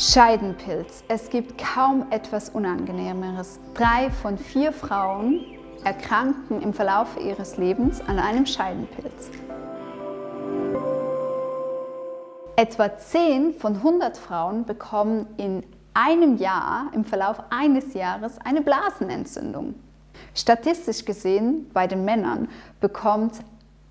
Scheidenpilz. Es gibt kaum etwas Unangenehmeres. 3 von 4 Frauen erkranken im Verlauf ihres Lebens an einem Scheidenpilz. Etwa 10 von 100 Frauen bekommen in einem Jahr, im Verlauf eines Jahres, eine Blasenentzündung. Statistisch gesehen, bei den Männern, bekommt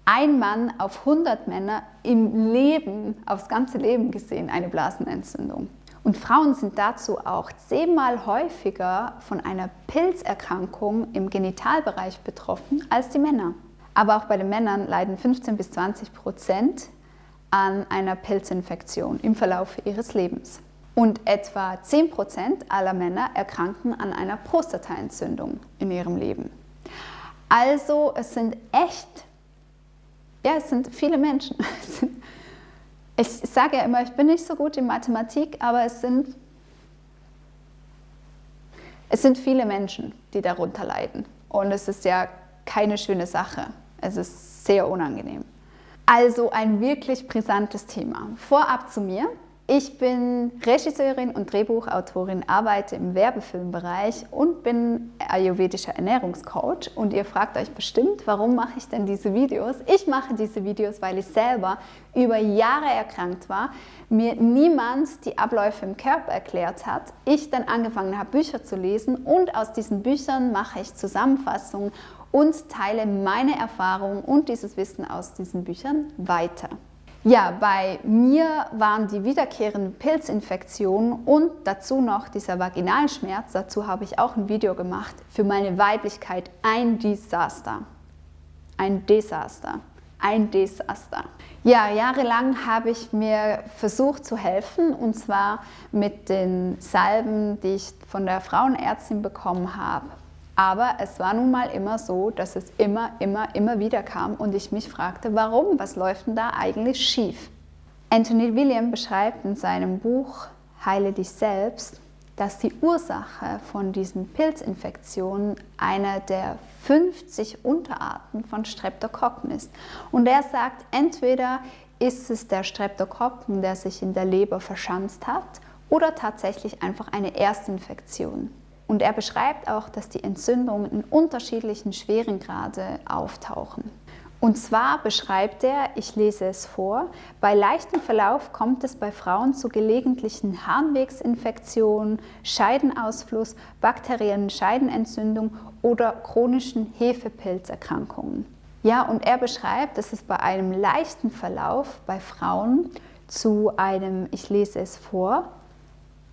ein Mann auf 100 Männer im Leben, aufs ganze Leben gesehen, eine Blasenentzündung. Und Frauen sind dazu auch 10-mal häufiger von einer Pilzerkrankung im Genitalbereich betroffen als die Männer. Aber auch bei den Männern leiden 15-20% an einer Pilzinfektion im Verlauf ihres Lebens. Und etwa 10% aller Männer erkranken an einer Prostataentzündung in ihrem Leben. Also es sind viele Menschen. Ich sage ja immer, ich bin nicht so gut in Mathematik, aber es sind viele Menschen, die darunter leiden. Und es ist ja keine schöne Sache. Es ist sehr unangenehm. Also ein wirklich brisantes Thema. Vorab zu mir. Ich bin Regisseurin und Drehbuchautorin, arbeite im Werbefilmbereich und bin ayurvedischer Ernährungscoach. Und ihr fragt euch bestimmt, warum mache ich denn diese Videos? Ich mache diese Videos, weil ich selber über Jahre erkrankt war, mir niemand die Abläufe im Körper erklärt hat, ich dann angefangen habe, Bücher zu lesen und aus diesen Büchern mache ich Zusammenfassungen und teile meine Erfahrungen und dieses Wissen aus diesen Büchern weiter. Ja, bei mir waren die wiederkehrenden Pilzinfektionen und dazu noch dieser Vaginalschmerz, dazu habe ich auch ein Video gemacht, für meine Weiblichkeit ein Desaster. Ein Desaster. Ein Desaster. Ja, jahrelang habe ich mir versucht zu helfen, und zwar mit den Salben, die ich von der Frauenärztin bekommen habe. Aber es war nun mal immer so, dass es immer wieder kam und ich mich fragte, warum? Was läuft denn da eigentlich schief? Anthony William beschreibt in seinem Buch Heile dich selbst, dass die Ursache von diesen Pilzinfektionen eine der 50 Unterarten von Streptokokken ist. Und er sagt, entweder ist es der Streptokokken, der sich in der Leber verschanzt hat, oder tatsächlich einfach eine Erstinfektion. Und er beschreibt auch, dass die Entzündungen in unterschiedlichen Schwerengrade auftauchen. Und zwar beschreibt er, ich lese es vor, bei leichtem Verlauf kommt es bei Frauen zu gelegentlichen Harnwegsinfektionen, Scheidenausfluss, bakteriellen Scheidenentzündung oder chronischen Hefepilzerkrankungen. Ja, und er beschreibt, dass es bei einem leichten Verlauf bei Frauen zu einem, ich lese es vor,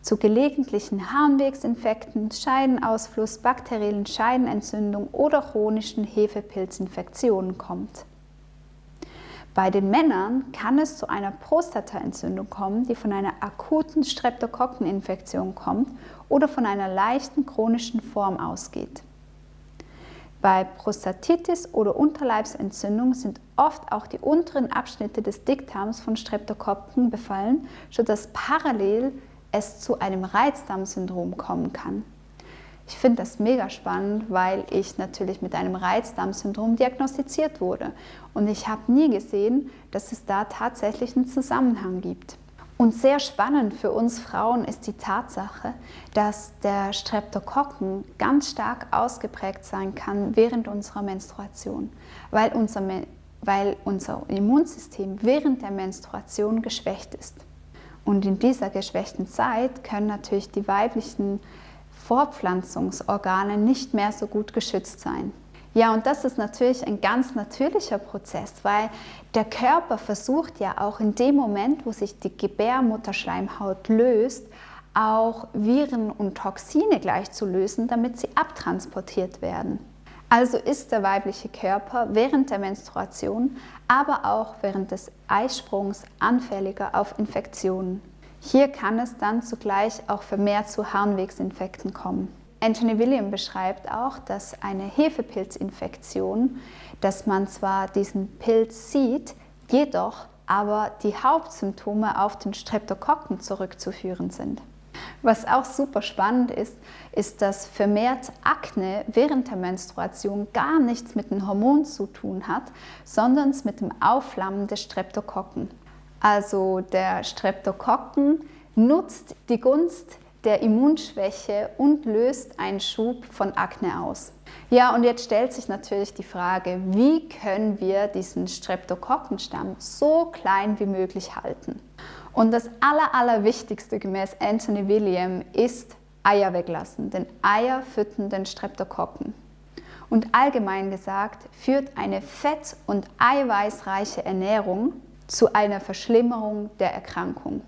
zu gelegentlichen Harnwegsinfekten, Scheidenausfluss, bakteriellen Scheidenentzündung oder chronischen Hefepilzinfektionen kommt. Bei den Männern kann es zu einer Prostataentzündung kommen, die von einer akuten Streptokokkeninfektion kommt oder von einer leichten chronischen Form ausgeht. Bei Prostatitis oder Unterleibsentzündung sind oft auch die unteren Abschnitte des Dickdarms von Streptokokken befallen, sodass parallel es zu einem Reizdarmsyndrom kommen kann. Ich finde das mega spannend, weil ich natürlich mit einem Reizdarmsyndrom diagnostiziert wurde. Und ich habe nie gesehen, dass es da tatsächlich einen Zusammenhang gibt. Und sehr spannend für uns Frauen ist die Tatsache, dass der Streptokokken ganz stark ausgeprägt sein kann während unserer Menstruation, weil unser Immunsystem während der Menstruation geschwächt ist. Und in dieser geschwächten Zeit können natürlich die weiblichen Fortpflanzungsorgane nicht mehr so gut geschützt sein. Ja, und das ist natürlich ein ganz natürlicher Prozess, weil der Körper versucht ja auch in dem Moment, wo sich die Gebärmutterschleimhaut löst, auch Viren und Toxine gleich zu lösen, damit sie abtransportiert werden. Also ist der weibliche Körper während der Menstruation, aber auch während des Eisprungs anfälliger auf Infektionen. Hier kann es dann zugleich auch vermehrt zu Harnwegsinfekten kommen. Anthony William beschreibt auch, dass eine Hefepilzinfektion, dass man zwar diesen Pilz sieht, jedoch aber die Hauptsymptome auf den Streptokokken zurückzuführen sind. Was auch super spannend ist, ist, dass vermehrt Akne während der Menstruation gar nichts mit den Hormonen zu tun hat, sondern mit dem Aufflammen des Streptokokken. Also der Streptokokken nutzt die Gunst der Immunschwäche und löst einen Schub von Akne aus. Ja, und jetzt stellt sich natürlich die Frage, wie können wir diesen Streptokokkenstamm so klein wie möglich halten? Und das Allerwichtigste gemäß Anthony William ist Eier weglassen, denn Eier füttern den Streptokokken. Und allgemein gesagt führt eine fett- und eiweißreiche Ernährung zu einer Verschlimmerung der Erkrankung.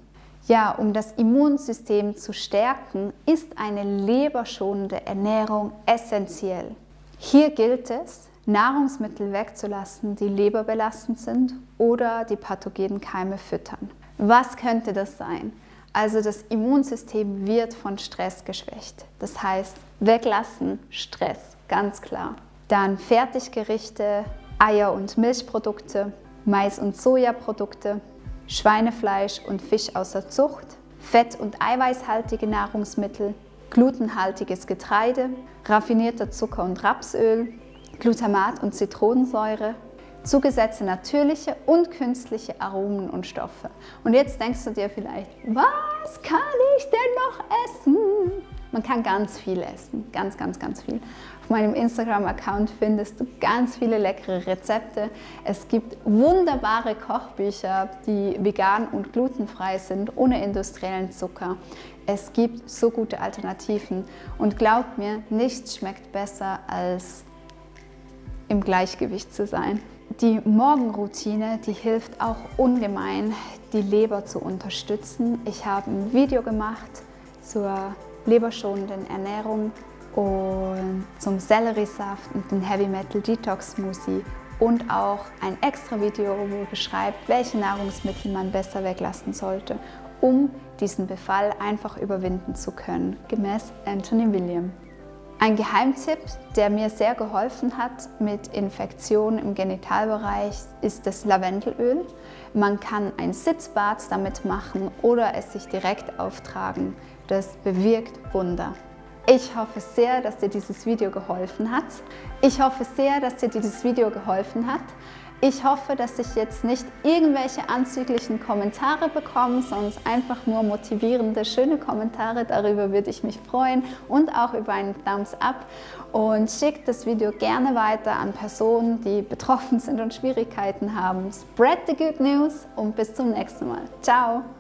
Ja, um das Immunsystem zu stärken, ist eine leberschonende Ernährung essentiell. Hier gilt es, Nahrungsmittel wegzulassen, die leberbelastend sind oder die pathogenen Keime füttern. Was könnte das sein? Also das Immunsystem wird von Stress geschwächt. Das heißt, weglassen, Stress, ganz klar. Dann Fertiggerichte, Eier- und Milchprodukte, Mais- und Sojaprodukte, Schweinefleisch und Fisch außer Zucht, fett- und eiweißhaltige Nahrungsmittel, glutenhaltiges Getreide, raffinierter Zucker und Rapsöl, Glutamat und Zitronensäure, zugesetzte natürliche und künstliche Aromen und Stoffe. Und jetzt denkst du dir vielleicht, was kann ich denn noch essen? Man kann ganz viel essen, ganz viel. Auf meinem Instagram-Account findest du ganz viele leckere Rezepte. Es gibt wunderbare Kochbücher, die vegan und glutenfrei sind, ohne industriellen Zucker. Es gibt so gute Alternativen und glaub mir, nichts schmeckt besser als im Gleichgewicht zu sein. Die Morgenroutine, die hilft auch ungemein, die Leber zu unterstützen. Ich habe ein Video gemacht zur leberschonenden Ernährung und zum Selleriesaft und den Heavy Metal Detox Smoothie und auch ein extra Video, wo beschreibt, welche Nahrungsmittel man besser weglassen sollte, um diesen Befall einfach überwinden zu können, gemäß Anthony William. Ein Geheimtipp, der mir sehr geholfen hat mit Infektionen im Genitalbereich, ist das Lavendelöl. Man kann ein Sitzbad damit machen oder es sich direkt auftragen. Das bewirkt Wunder. Ich hoffe sehr, dass dir dieses Video geholfen hat. Ich hoffe, dass ich jetzt nicht irgendwelche anzüglichen Kommentare bekomme, sondern einfach nur motivierende, schöne Kommentare. Darüber würde ich mich freuen und auch über einen Thumbs up. Und schickt das Video gerne weiter an Personen, die betroffen sind und Schwierigkeiten haben. Spread the good news und bis zum nächsten Mal. Ciao!